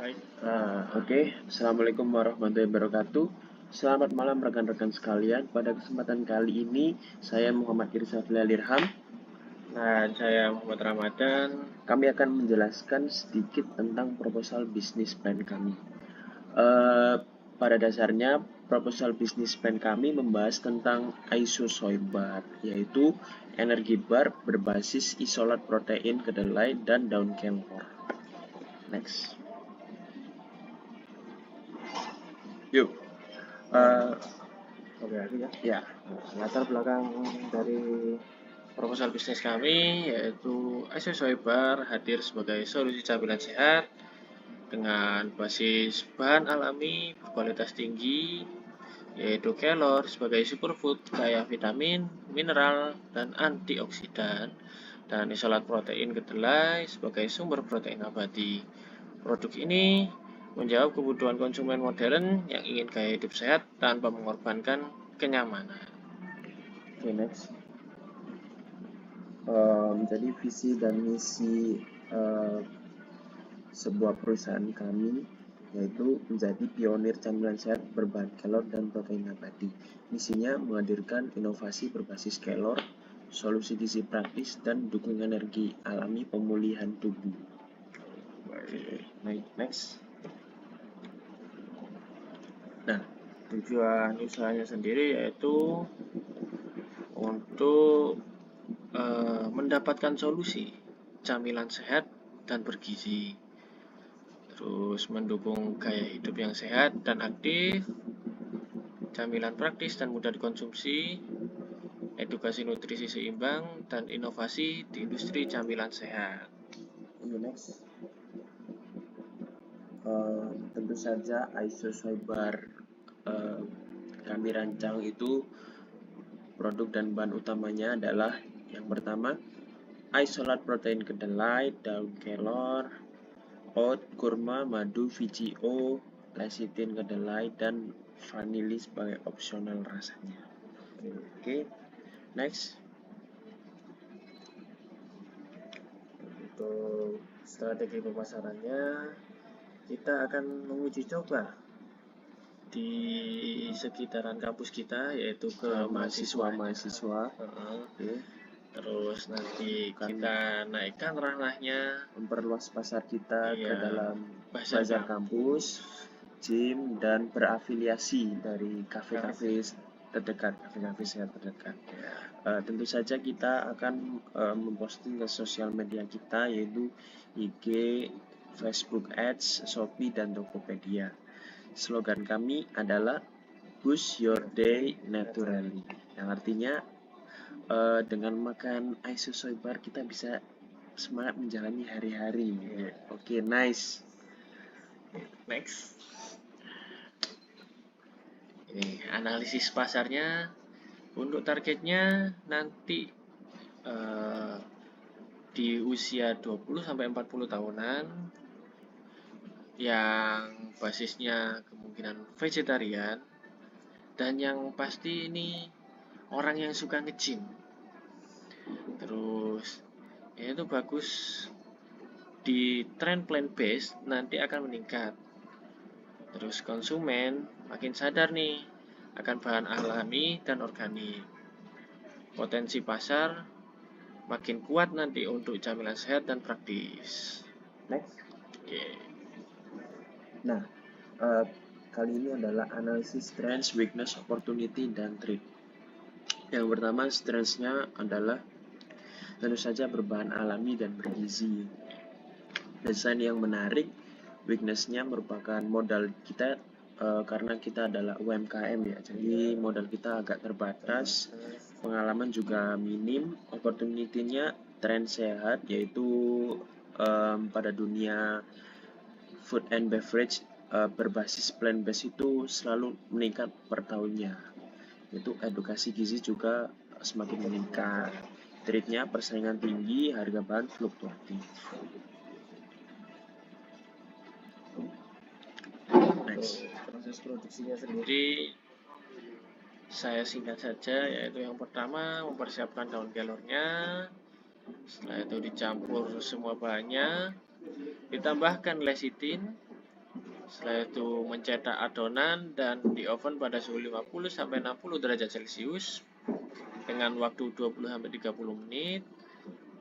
Baik, Oke. Assalamualaikum warahmatullahi wabarakatuh. Selamat malam rekan-rekan sekalian. Pada kesempatan kali ini, saya Muhammad Irsafil Alirham. dan saya Muhammad Ramadan. Kami akan menjelaskan sedikit tentang proposal bisnis plan kami. Eh, Pada dasarnya, proposal bisnis plan kami membahas tentang isosoybar, yaitu energi bar berbasis isolat protein kedelai dan daun kelor. Next. Yuk. Oke, lagi ya. Ya. Latar belakang dari proposal bisnis kami yaitu isosoybar hadir sebagai solusi camilan sehat dengan basis bahan alami berkualitas tinggi, yaitu kelor sebagai superfood kaya vitamin, mineral, dan antioksidan, dan isolat protein kedelai sebagai sumber protein abadi. Produk ini menjawab kebutuhan konsumen modern yang ingin gaya hidup sehat tanpa mengorbankan kenyamanan. Oke, next. Jadi visi dan misi sebuah perusahaan kami yaitu menjadi pionir camilan sehat berbahan kelor dan protein abadi. Misinya menghadirkan inovasi berbasis kelor, solusi gizi praktis, dan dukung energi alami pemulihan tubuh. Next. Nah, tujuan usahanya sendiri yaitu untuk mendapatkan solusi camilan sehat dan bergizi, terus mendukung gaya hidup yang sehat dan aktif, camilan praktis dan mudah dikonsumsi, edukasi nutrisi seimbang, dan inovasi di industri camilan sehat. Next. Tentu saja isosoybar kami rancang itu produk dan bahan utamanya adalah yang pertama isolat protein kedelai, daun kelor, oat, kurma, madu, VGO, lecithin kedelai, dan vanili sebagai opsional rasanya. Oke, next. Untuk strategi pemasarannya, kita akan menguji coba di sekitaran kampus kita, yaitu ke mahasiswa. Terus nanti kita naikkan ranahnya, memperluas pasar kita ke dalam bazar kampus, gym, dan berafiliasi dari kafe-kafe terdekat, kafe-kafe sehat terdekat. Tentu saja kita akan memposting ke sosial media kita yaitu IG, Facebook Ads, Shopee, dan Tokopedia. Slogan kami adalah Boost Your Day Naturally, yang artinya dengan makan isosoybar kita bisa semangat menjalani hari-hari. Oke, nice. Next. Ini analisis pasarnya. Untuk targetnya nanti di usia 20 sampai 40 tahunan yang basisnya kemungkinan vegetarian, dan yang pasti ini orang yang suka nge-gym. Terus itu bagus di tren plant based nanti akan meningkat. Terus konsumen makin sadar nih akan bahan alami dan organik. Potensi pasar makin kuat nanti untuk camilan sehat dan praktis. Next. Okay. Nah, kali ini adalah analisis strengths, weakness, opportunity, dan threat. Yang pertama, strengths-nya adalah tentu saja berbahan alami dan bergizi. Desain yang menarik. Weakness-nya merupakan modal kita karena kita adalah UMKM ya, jadi modal kita agak terbatas, pengalaman juga minim. Opportunity-nya tren sehat, yaitu pada dunia food and beverage berbasis plant based itu selalu meningkat per tahunnya. Itu edukasi gizi juga semakin meningkat. Trade-nya persaingan tinggi, harga bahan fluktuatif. Proses produksinya sendiri saya singkat saja, yaitu yang pertama mempersiapkan daun kelornya, setelah itu dicampur semua bahannya, ditambahkan lecithin, Setelah itu mencetak adonan dan di oven pada suhu 50 sampai 60 derajat Celcius dengan waktu 20 sampai 30 menit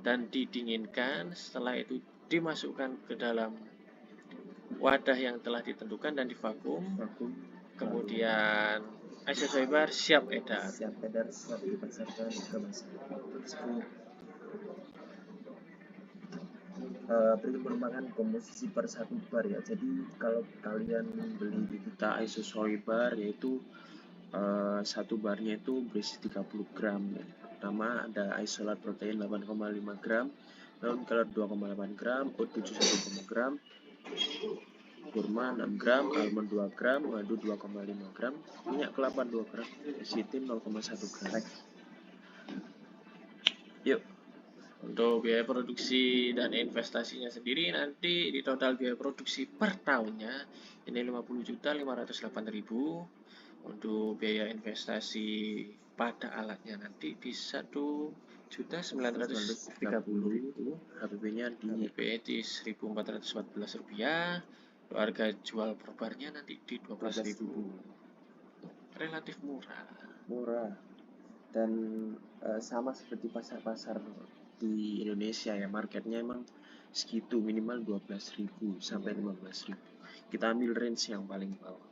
dan didinginkan. Setelah itu dimasukkan ke dalam wadah yang telah ditentukan dan divakum. Kemudian isosoy bar siap edar. Siap dipasarkan ke masyarakat. Berikut merupakan komposisi per satu bar ya. Jadi kalau kalian beli di kita isosoy bar, yaitu satu barnya itu berisi 30 gram ya. Pertama ada isolat protein 8,5 gram, daun kelor 2,8 gram, oat 1 gram, kurma 6 gram, almond 2 gram, madu 2,5 gram, minyak kelapa 2 gram, lecitin 0,1 gram. Yuk. Untuk biaya produksi dan investasinya sendiri nanti di total biaya produksi per tahunnya ini 50.508.000. Untuk biaya investasi pada alatnya nanti di 1.930.000. HPP-nya di 1.414 rupiah. Harga jual per barnya nanti di 12.000. Relatif murah. Dan sama seperti pasar-pasar di Indonesia ya, marketnya emang segitu, minimal 12.000 sampai 15.000. Kita ambil range yang paling bawah.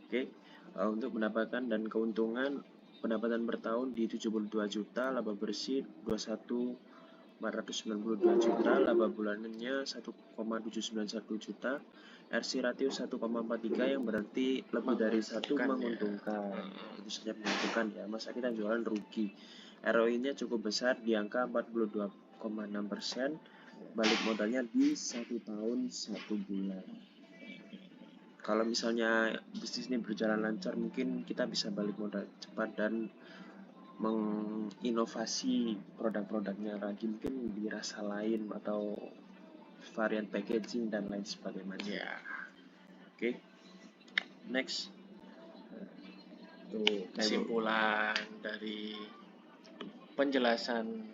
Oke. Untuk pendapatan dan keuntungan, pendapatan per tahun di 72 juta, laba bersih 21.492 juta, laba bulanannya 1,791 juta, RC ratio 1,43 yang berarti lebih dari 1 menguntungkan. Itu saja menguntungkan ya, masa kita jualan rugi. ROI-nya cukup besar di angka 42,6%, balik modalnya di 1 tahun 1 bulan. Kalau misalnya bisnis ini berjalan lancar, mungkin kita bisa balik modal cepat dan menginovasi produk-produknya lagi, mungkin di rasa lain atau varian packaging dan lain sebagainya. Ya. Oke. Next. Tuh, kesimpulan dari penjelasan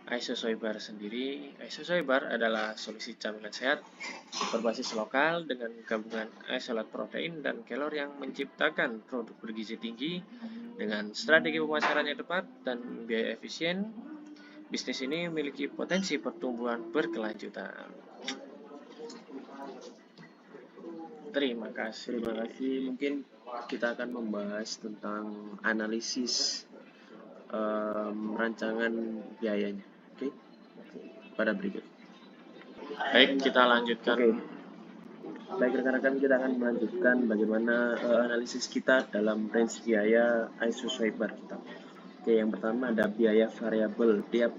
isosoy bar sendiri. Isosoy bar adalah solusi camilan sehat berbasis lokal dengan gabungan isolat protein dan kelor yang menciptakan produk bergizi tinggi dengan strategi pemasaran yang tepat dan biaya efisien. Bisnis ini memiliki potensi pertumbuhan berkelanjutan. Terima kasih. Mungkin kita akan membahas tentang analisis rancangan biayanya. Oke. Pada berikut. Baik, kita lanjutkan. Baik rekan-rekan, kita akan melanjutkan bagaimana analisis kita dalam range biaya isosoy bar kita. Oke, yang pertama ada biaya variabel. Tiap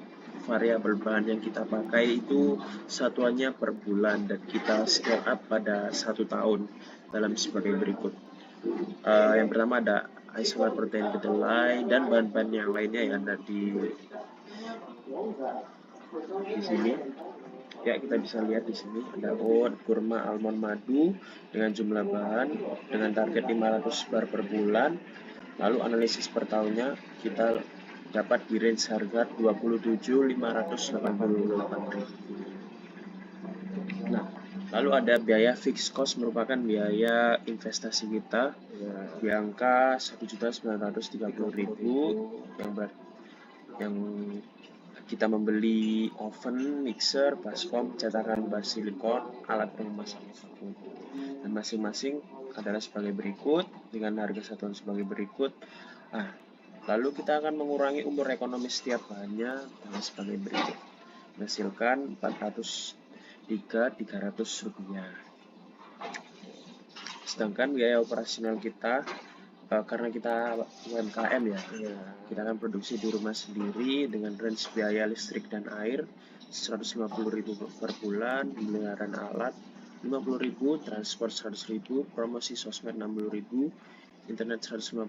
variabel bahan yang kita pakai itu satuannya per bulan dan kita scale up pada 1 tahun dalam sebagai berikut. Yang pertama ada isolat protein kedelai dan bahan-bahan yang lainnya yang ada di sini. Ya, kita bisa lihat di sini ada oat, kurma, almond, madu dengan jumlah bahan dengan target 500 bar per bulan. Lalu analisis per tahunnya kita dapat di range harga 27.588.000. Nah, lalu ada biaya fixed cost merupakan biaya investasi kita di angka 1.930.000 yang kita membeli oven, mixer, baskom, cetakan bar silikon, alat pengemas vakum. Dan masing-masing adalah sebagai berikut dengan harga satuan sebagai berikut. Lalu kita akan mengurangi umur ekonomi setiap bahannya dengan sebagai berikut. Menghasilkan 403.300 rupiah. Sedangkan biaya operasional kita karena kita UMKM ya, kita akan produksi di rumah sendiri dengan range biaya listrik dan air 150.000 per bulan, pemeliharaan alat 50.000, transport 100.000, promosi sosmed 60.000, internet 150.000,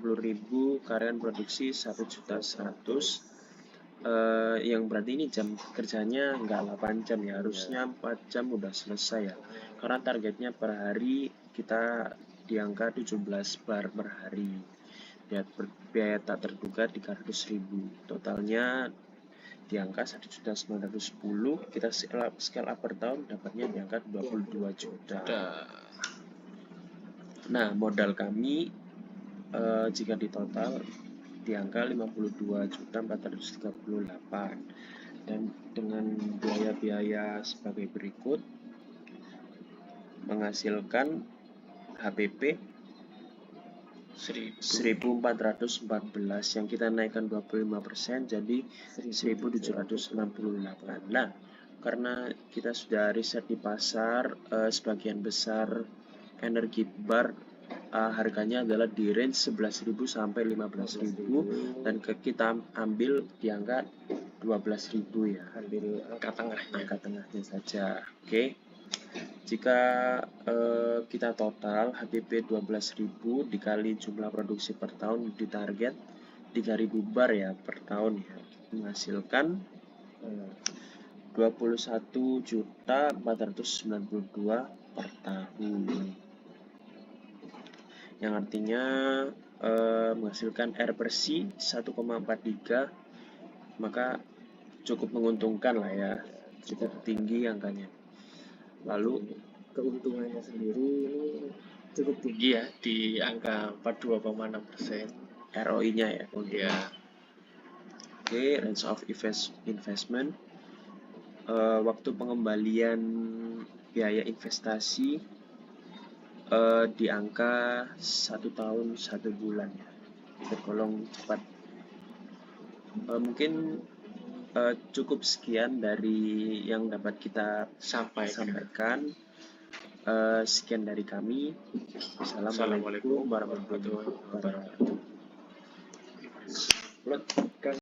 karyawan produksi 1.100.000. Yang berarti ini jam kerjanya nggak 8 jam ya, harusnya 4 jam udah selesai ya, karena targetnya per hari kita di angka 17 bar per hari. Biaya tak terduga 300.000. Totalnya di angka 1.910. Kita scale up per tahun dapatnya di angka 22 juta. Nah, modal kami jika di total di angka 52.438, dan dengan biaya-biaya sebagai berikut menghasilkan HPP 1.414 yang kita naikkan 25% jadi 1.768. Nah, karena kita sudah riset di pasar, sebagian besar energi bar harganya adalah di range 11.000 sampai 15.000, dan kita ambil di angka 12.000 ya, ambil angka tengahnya saja. Oke. Jika kita total HPP 12.000 dikali jumlah produksi per tahun, ditarget 3.000 bar ya per tahun ya, menghasilkan 21.492 per tahun, yang artinya menghasilkan air bersih 1,43, maka cukup menguntungkan lah ya, cukup tinggi angkanya. Lalu keuntungannya sendiri ini cukup tinggi ya, di angka 42,6%. ROI-nya ya. Ya. Oke, range of investment, waktu pengembalian biaya investasi di angka 1 tahun 1 bulan ya, tergolong cepat. Mungkin cukup sekian dari yang dapat kita sampaikan. Sekian dari kami. Assalamualaikum warahmatullahi wabarakatuh.